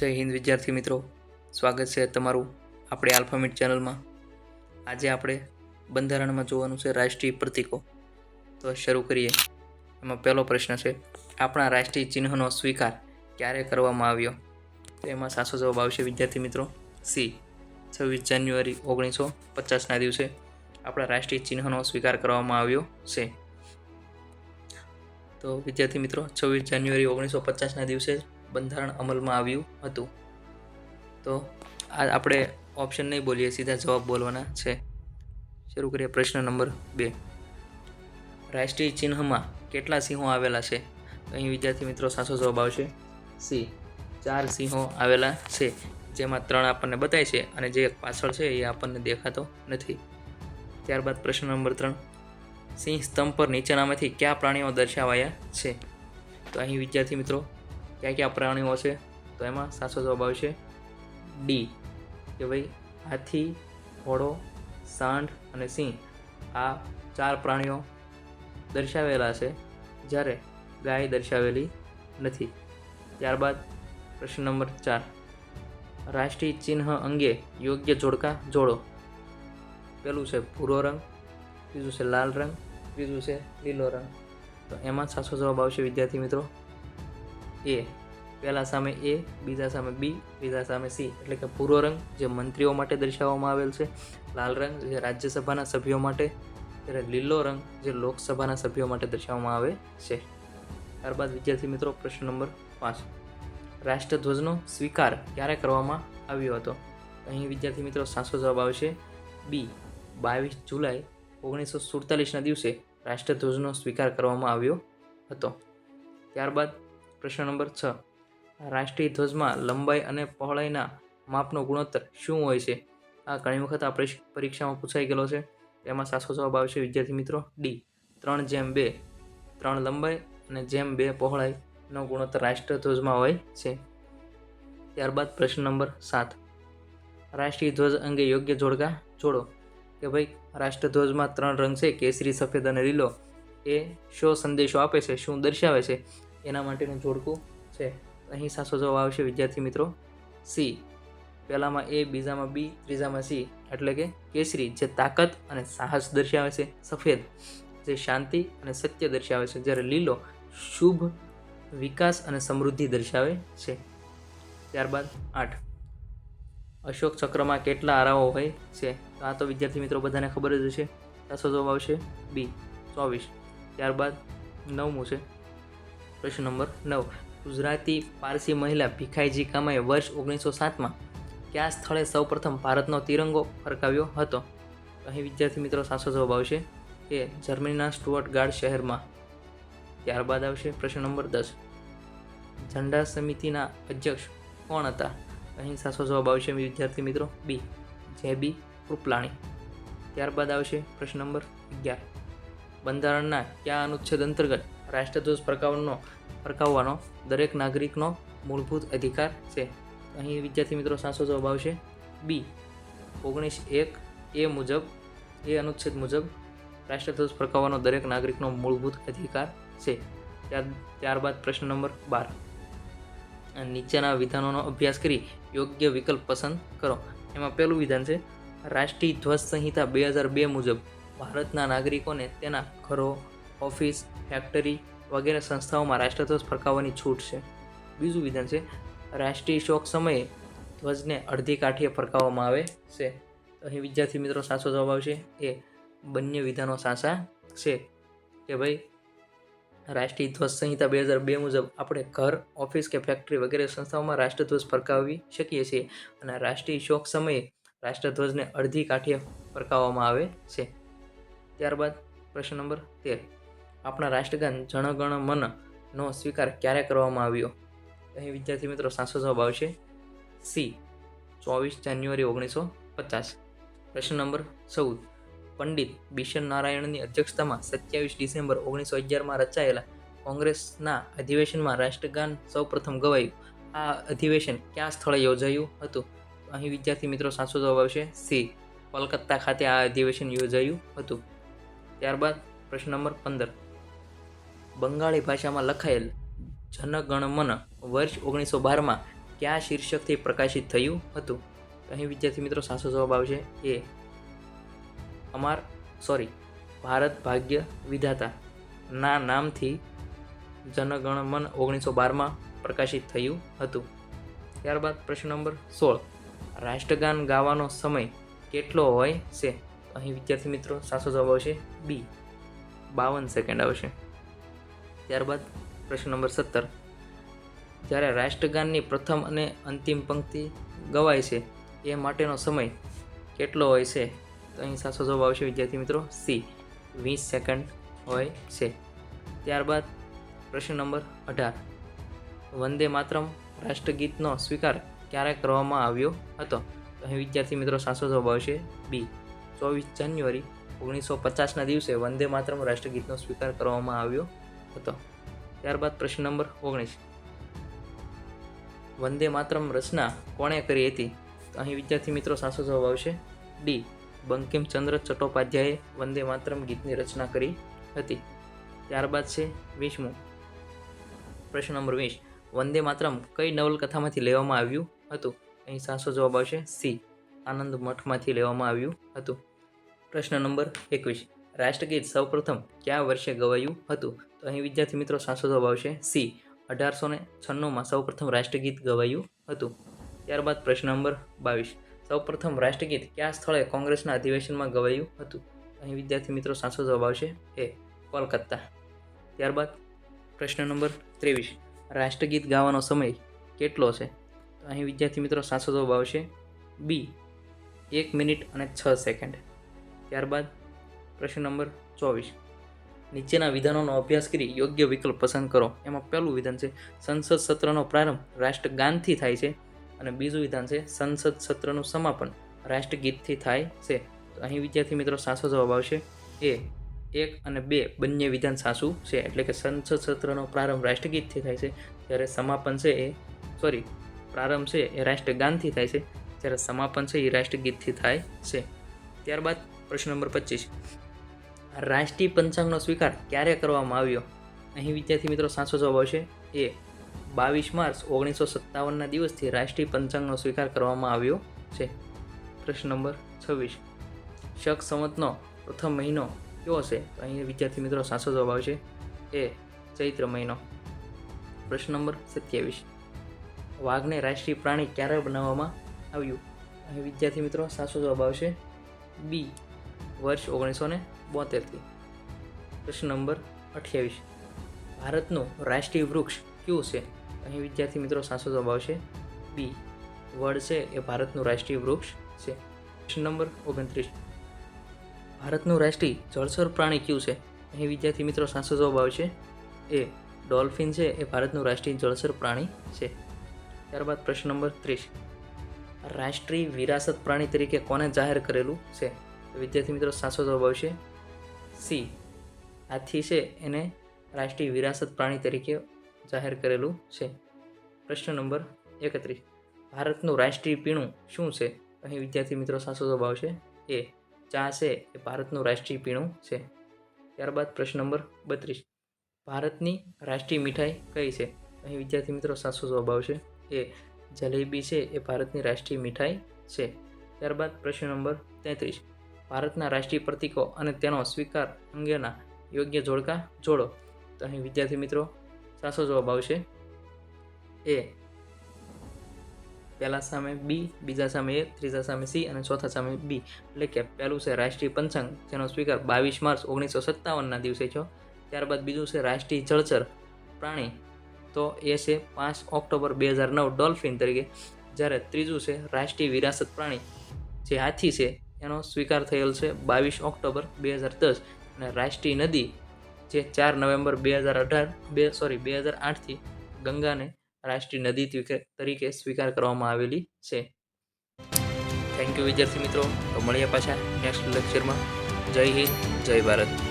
જય હિન્દ વિદ્યાર્થી મિત્રો, સ્વાગત છે તમારું આપણે આલ્ફામીટ ચેનલમાં. આજે આપણે બંધારણમાં જોવાનું છે રાષ્ટ્રીય પ્રતીકો. તો શરૂ કરીએ. એમાં પહેલો પ્રશ્ન છે, આપણા રાષ્ટ્રીય ચિહ્નનો સ્વીકાર ક્યારે કરવામાં આવ્યો? તો એમાં સાચો જવાબ આવશે વિદ્યાર્થી મિત્રો સી, 26 જાન્યુઆરી 1950ના દિવસે આપણા રાષ્ટ્રીય ચિહ્નનો સ્વીકાર કરવામાં આવ્યો છે. તો વિદ્યાર્થી મિત્રો 26 જાન્યુઆરી 1950ના દિવસે બંધારણ અમલમાં આવ્યું હતું. તો આ આપણે ઓપ્શન નહીં બોલીએ, સીધા જવાબ બોલવાના છે. શરૂ કરીએ. પ્રશ્ન નંબર 2, રાષ્ટ્રીય ચિહ્નમાં કેટલા સિંહો આવેલા છે? અહીં વિદ્યાર્થી મિત્રો સાચો જવાબ આવશે સી, 4 સિંહો આવેલા છે, જેમાં 3 આપણને બતાય છે અને જે પાછળ છે એ આપણને દેખાતો નથી. ત્યારબાદ પ્રશ્ન નંબર 3, સિંહ સ્તંભ પર નીચેનામાંથી કયા પ્રાણીઓ દર્શાવાયા છે? તો અહીં વિદ્યાર્થી મિત્રો કયા પ્રાણીઓ છે? તો એમાં સાચો જવાબ આવશે ડી, કે ભાઈ હાથી, ઘોડો, સાંઢ અને સિંહ આ 4 પ્રાણીઓ દર્શાવેલા છે, જ્યારે ગાય દર્શાવેલી નથી. ત્યારબાદ પ્રશ્ન નંબર 4, રાષ્ટ્રીય ચિહ્ન અંગે યોગ્ય જોડકા જોડો. પહેલું છે ભૂરો રંગ, બીજું છે લાલ રંગ, ત્રીજું છે લીલો રંગ. તો એમાં સાચો જવાબ આવશે વિદ્યાર્થી મિત્રો એ, પહેલા સામે એ, બીજા સામે બી, ત્રીજા સામે સી. એટલે કે ભૂરો રંગ જે મંત્રીઓ માટે દર્શાવવામાં આવેલ છે, લાલ રંગ જે રાજ્યસભાના સભ્યો માટે, ત્યારે લીલો રંગ જે લોકસભાના સભ્યો માટે દર્શાવવામાં આવે છે. ત્યારબાદ વિદ્યાર્થી મિત્રો પ્રશ્ન નંબર 5, રાષ્ટ્રધ્વજનો સ્વીકાર ક્યારે કરવામાં આવ્યો હતો? અહીં વિદ્યાર્થી મિત્રો સાચો જવાબ આવશે બી, 22 જુલાઈ 1947ના દિવસે રાષ્ટ્રધ્વજનો સ્વીકાર કરવામાં આવ્યો હતો. ત્યારબાદ પ્રશ્ન નંબર 6, રાષ્ટ્રીય ધ્વજમાં લંબાઈ અને પહોળાઈના માપનો ગુણોત્તર શું હોય છે? આ ઘણી વખત આ પરીક્ષામાં પૂછાઈ ગયેલો છે. તેમાં સાચો જવાબ આવશે વિદ્યાર્થી મિત્રો ડી, 3:2. 3 લંબાઈ અને 2 પહોળાઈનો ગુણોત્તર રાષ્ટ્રધ્વજમાં હોય છે. ત્યારબાદ પ્રશ્ન નંબર 7, રાષ્ટ્રીય ધ્વજ અંગે યોગ્ય જોડકા જોડો. કે ભાઈ રાષ્ટ્રધ્વજમાં 3 રંગ છે, કેસરી, સફેદ અને લીલો. એ શો સંદેશો આપે છે, શું દર્શાવે છે, એના માટેનું જોડકું છે. અહીં સાચો જવાબ આવશે વિદ્યાર્થી મિત્રો સી, પહેલામાં એ, બીજામાં બી, ત્રીજામાં સી. એટલે કે કેસરી જે તાકાત અને સાહસ દર્શાવે છે, સફેદ જે શાંતિ અને સત્ય દર્શાવે છે, જ્યારે લીલો શુભ, વિકાસ અને સમૃદ્ધિ દર્શાવે છે. ત્યારબાદ 8, અશોક ચક્રમાં કેટલા આરાઓ હોય છે? તો આ તો વિદ્યાર્થી મિત્રો બધાને ખબર જ હશે. સાચો જવાબ આવશે બી, 24. ત્યારબાદ 9મું છે પ્રશ્ન નંબર 9, ગુજરાતી પારસી મહિલા ભીખાઈજી કામાએ વર્ષ 1907માં કયા સ્થળે સૌપ્રથમ ભારતનો તિરંગો ફરકાવ્યો હતો? અહીં વિદ્યાર્થી મિત્રો સાચો જવાબ આવશે એ, જર્મનીના સ્ટુઅર્ટગાર્ડ શહેરમાં. ત્યારબાદ આવશે પ્રશ્ન નંબર 10, ઝંડા સમિતિના અધ્યક્ષ કોણ હતા? અહીં સાચો જવાબ આવશે વિદ્યાર્થી મિત્રો બી, જે.બી. કૃપલાણી. ત્યારબાદ આવશે પ્રશ્ન નંબર 11, બંધારણના કયા અનુચ્છેદ અંતર્ગત રાષ્ટ્રધ્વજ ફરકાવવાનો દરેક નાગરિકનો મૂળભૂત અધિકાર છે? અહીં વિદ્યાર્થી મિત્રો સાચો જવાબ આવશે બી, 19(1) મુજબ, એ અનુચ્છેદ મુજબ રાષ્ટ્રધ્વજ ફરકાવવાનો દરેક નાગરિકનો મૂળભૂત અધિકાર છે. ત્યારબાદ પ્રશ્ન નંબર 12, નીચેના વિધાનોનો અભ્યાસ કરી યોગ્ય વિકલ્પ પસંદ કરો. એમાં પહેલું વિધાન છે, રાષ્ટ્રીય ધ્વજ સંહિતા 2002 મુજબ ભારતના નાગરિકોને તેના ઘરો, ઓફિસ, ફેક્ટરી વગેરે સંસ્થાઓમાં રાષ્ટ્રધ્વજ ફરકાવવાની છૂટ છે. બીજું વિધાન છે, રાષ્ટ્રીય શોક સમયે ધ્વજને અડધી કાઠીએ ફરકાવવામાં આવે છે. અહીં વિદ્યાર્થી મિત્રો સાચો જવાબ આવશે એ, બંને વિધાનો સાચા છે. કે ભાઈ રાષ્ટ્રીય ધ્વજ સંહિતા 2002 મુજબ આપણે ઘર, ઓફિસ કે ફેક્ટરી વગેરે સંસ્થાઓમાં રાષ્ટ્રધ્વજ ફરકાવી શકીએ છીએ, અને રાષ્ટ્રીય શોક સમયે રાષ્ટ્રધ્વજને અડધી કાઠીએ ફરકાવવામાં આવે છે. ત્યારબાદ પ્રશ્ન નંબર 13, આપણા રાષ્ટ્રગાન જન ગણ મનનો સ્વીકાર ક્યારે કરવામાં આવ્યો? અહીં વિદ્યાર્થી મિત્રો સાચો જવાબ આવશે સી, 24 જાન્યુઆરી 1950. પ્રશ્ન નંબર 14, પંડિત બિશન નારાયણની અધ્યક્ષતામાં 27 ડિસેમ્બર 1911માં રચાયેલા કોંગ્રેસના અધિવેશનમાં રાષ્ટ્રગાન સૌપ્રથમ ગવાયું. આ અધિવેશન કયા સ્થળે યોજાયું હતું? અહીં વિદ્યાર્થી મિત્રો સાચો જવાબ આવશે સી, કોલકાતા ખાતે આ અધિવેશન યોજાયું હતું. ત્યારબાદ પ્રશ્ન નંબર 15, બંગાળી ભાષામાં લખાયેલ જન ગણ મન વર્ષ 1912માં કયા શીર્ષકથી પ્રકાશિત થયું હતું? તો અહીં વિદ્યાર્થી મિત્રો સાચો જવાબ આવશે એ ભારત ભાગ્ય વિધાતા ના નામથી જનગણમન 1912માં પ્રકાશિત થયું હતું. ત્યારબાદ પ્રશ્ન નંબર 16, રાષ્ટ્રગાન ગાવાનો સમય કેટલો હોય છે? અહીં વિદ્યાર્થી મિત્રો સાચો જવાબ આવશે બી 52 સેકન્ડ આવશે. ત્યારબાદ પ્રશ્ન નંબર 17, જ્યારે રાષ્ટ્રગાનની પ્રથમ અને અંતિમ પંક્તિ ગવાય છે એ માટેનો સમય કેટલો હોય છે? તો અહીં સાચો જવાબ આવશે વિદ્યાર્થી મિત્રો સી 20 સેકન્ડ હોય છે. ત્યારબાદ પ્રશ્ન નંબર 18, વંદે માતરમ રાષ્ટ્રગીતનો સ્વીકાર ક્યારે કરવામાં આવ્યો હતો? તો અહીં વિદ્યાર્થી મિત્રો સાચો જવાબ આવશે બી 24 જાન્યુઆરી 1950ના દિવસે વંદે માતરમ રાષ્ટ્રગીતનો સ્વીકાર કરવામાં આવ્યો હતો. ત્યારબાદ પ્રશ્ન નંબર 19, વંદે માતરમ રચના કોણે કરી હતી? તો અહીં વિદ્યાર્થી મિત્રો સાચો જવાબ આવશે ડી બંકિમચંદ્ર ચટ્ટોપાધ્યાયે વંદે માતરમ ગીતની રચના કરી હતી. ત્યારબાદ છે 20મું પ્રશ્ન નંબર 20, વંદે માતરમ કઈ નવલકથામાંથી લેવામાં આવ્યું હતું? અહીં સાચો જવાબ આવશે સી આનંદ મઠમાંથી લેવામાં આવ્યું હતું. પ્રશ્ન નંબર 21, રાષ્ટ્રગીત સૌપ્રથમ કયા વર્ષે ગવાયું હતું? તો અહીં વિદ્યાર્થી મિત્રો સાચો જવાબ આવશે સી 1896માં સૌપ્રથમ રાષ્ટ્રગીત ગવાયું હતું. ત્યારબાદ પ્રશ્ન નંબર 22, સૌપ્રથમ રાષ્ટ્રગીત કયા સ્થળે કોંગ્રેસના અધિવેશનમાં ગવાયું હતું? અહીં વિદ્યાર્થી મિત્રો સાચો જવાબ આવશે એ કોલકાતા. ત્યારબાદ પ્રશ્ન નંબર 23, રાષ્ટ્રગીત ગાવાનો સમય કેટલો છે? તો અહીં વિદ્યાર્થી મિત્રો સાચો જવાબ આવશે બી 1 મિનિટ અને 6 સેકન્ડ. ત્યારબાદ પ્રશ્ન નંબર 24, નીચેના વિધાનોનો અભ્યાસ કરી યોગ્ય વિકલ્પ પસંદ કરો. એમાં પહેલું વિધાન છે સંસદ સત્રનો પ્રારંભ રાષ્ટ્રગાનથી થાય છે અને બીજું વિધાન છે સંસદ સત્રનું સમાપન રાષ્ટ્રગીતથી થાય છે. તો અહીં વિદ્યાર્થી મિત્રો સાચો જવાબ આવશે એ 1 અને 2 બંને વિધાન સાચું છે. એટલે કે સંસદ સત્રનો પ્રારંભ રાષ્ટ્રગીતથી થાય છે, જ્યારે સમાપન છે પ્રારંભ છે એ રાષ્ટ્રગાનથી થાય છે, જ્યારે સમાપન છે એ રાષ્ટ્રગીતથી થાય છે. ત્યારબાદ પ્રશ્ન નંબર 25, રાષ્ટ્રીય પંચાંગનો સ્વીકાર ક્યારે કરવામાં આવ્યો? અહીં વિદ્યાર્થી મિત્રો સાચો જવાબ આવશે એ 22 માર્ચ 1957ના દિવસથી રાષ્ટ્રીય પંચાંગનો સ્વીકાર કરવામાં આવ્યો છે. પ્રશ્ન નંબર 26, શક સંવતનો પ્રથમ મહિનો કયો છે? તો અહીં વિદ્યાર્થી મિત્રો સાચો જવાબ આવશે એ ચૈત્ર મહિનો. પ્રશ્ન નંબર 27, વાઘને રાષ્ટ્રીય પ્રાણી ક્યારે બનાવવામાં આવ્યું? અહીં વિદ્યાર્થી મિત્રો સાચો જવાબ આવશે બી વર્ષ 1972થી. પ્રશ્ન નંબર 28, ભારતનું રાષ્ટ્રીય વૃક્ષ કયું છે? અહીં વિદ્યાર્થી મિત્રો સાચો જવાબ આવશે બી વડ છે એ ભારતનું રાષ્ટ્રીય વૃક્ષ છે. પ્રશ્ન નંબર 29, ભારતનું રાષ્ટ્રીય જળચર પ્રાણી કયું છે? અહીં વિદ્યાર્થી મિત્રો સાચો જવાબ આવશે એ ડોલ્ફિન છે એ ભારતનું રાષ્ટ્રીય જળચર પ્રાણી છે. ત્યારબાદ પ્રશ્ન નંબર 30, રાષ્ટ્રીય વિરાસત પ્રાણી તરીકે કોને જાહેર કરેલું છે? વિદ્યાર્થી મિત્રો સાચો જવાબ આવશે સી હાથી છે એને રાષ્ટ્રીય વિરાસત પ્રાણી તરીકે જાહેર કરેલું છે. પ્રશ્ન નંબર 31, ભારતનું રાષ્ટ્રીય પીણું શું છે? અહીં વિદ્યાર્થી મિત્રો સાચો જવાબ આવશે એ ચા છે એ ભારતનું રાષ્ટ્રીય પીણું છે. ત્યારબાદ પ્રશ્ન નંબર 32, ભારતની રાષ્ટ્રીય મીઠાઈ કઈ છે? અહીં વિદ્યાર્થી મિત્રો સાચો જવાબ આવશે એ જલેબી છે એ ભારતની રાષ્ટ્રીય મીઠાઈ છે. ત્યારબાદ પ્રશ્ન નંબર 33, ભારતના રાષ્ટ્રીય પ્રતીકો અને તેનો સ્વીકાર અંગેના યોગ્ય જોડકા જોડો. તો અહીં વિદ્યાર્થી મિત્રો સાચો જવાબ આવશે એ પહેલા સામે બી, બીજા સામે એ, ત્રીજા સામે સી અને ચોથા સામે બી. એટલે કે પહેલું છે રાષ્ટ્રીય પંચાંગ જેનો સ્વીકાર 22 માર્ચ 1957ના દિવસે થયો. ત્યારબાદ બીજું છે રાષ્ટ્રીય જળચર પ્રાણી, તો એ છે 5 ઓક્ટોબર 2009 ડોલ્ફિન તરીકે. જ્યારે ત્રીજું છે રાષ્ટ્રીય વિરાસત પ્રાણી જે હાથી છે એનો સ્વીકાર થયેલ છે 22 ઓક્ટોબર 2010. અને રાષ્ટ્રીય નદી જે 4 નવેમ્બર 2008થી ગંગાને રાષ્ટ્રીય નદી તરીકે સ્વીકાર કરવામાં આવેલી છે. થેન્ક યુ વિદ્યાર્થી મિત્રો. તો મળીએ પાછા નેક્સ્ટ લેક્ચરમાં. જય હિન્દ, જય ભારત.